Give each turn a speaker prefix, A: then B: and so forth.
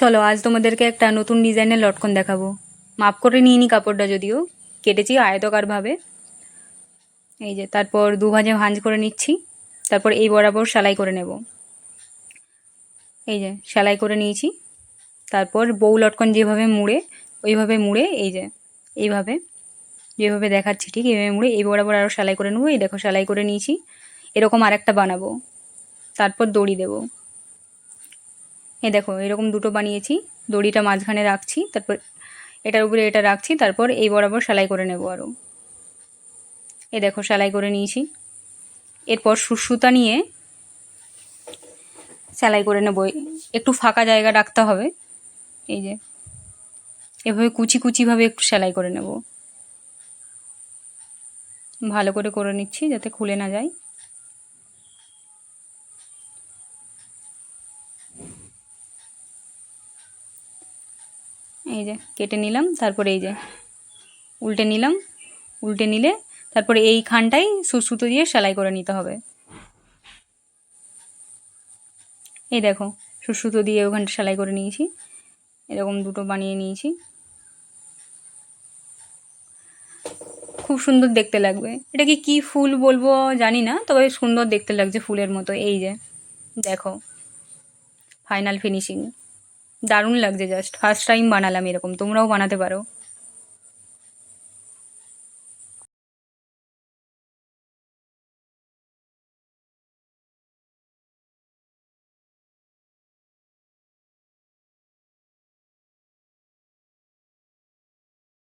A: চলো আজ তোমাদেরকে একটা নতুন ডিজাইনের লটকন দেখাবো। মাপ করে নিয়ে নি কাপড়টা, যদিও কেটেছি আয়তকারভাবে। এই যে, তারপর দু ভাঁজে ভাঁজ করে নিচ্ছি। তারপর এই বরাবর সেলাই করে নেব। এই যে সেলাই করে নিয়েছি। তারপর বউ লটকন যেভাবে মুড়ে, ওইভাবে মুড়ে, এই যে এইভাবে যেভাবে দেখাচ্ছি ঠিক এইভাবে মুড়ে এই বরাবর আরও সেলাই করে নেবো। এই দেখো সেলাই করে নিয়েছি। এরকম আরেকটা বানাবো। তারপর দড়ি দেবো। এই দেখো এরকম দুটো বানিয়েছি। দড়িটা মাঝখানে রাখছি, তারপর এটার উপরে এটা রাখছি, তারপর এই বরাবর সেলাই করে নেব আরও। এই দেখো সেলাই করে নিয়েছি। এরপর সুতা নিয়ে সেলাই করে নেব। একটু ফাঁকা জায়গা রাখতে হবে। এই যে এভাবে কুচি কুচিভাবে একটু সেলাই করে নেব। ভালো করে নিচ্ছি যাতে খুলে না যায়। এই যে কেটে নিলাম। তারপরে এই যে উল্টে নিলাম। উল্টে নিলে তারপরে এইখানটাই সুতো দিয়ে সেলাই করে নিতে হবে। এই দেখো সুতো দিয়ে ওখানটা সেলাই করে নিয়েছি। এরকম দুটো বানিয়ে নিয়েছি। খুব সুন্দর দেখতে লাগবে। এটাকে কি ফুল বলবো জানি না, তবে সুন্দর দেখতে লাগছে ফুলের মতো। এই যে দেখো ফাইনাল ফিনিশিং, দারুণ লাগছে। জাস্ট ফার্স্ট টাইম বানালাম এরকম, তোমরাও বানাতে পারো।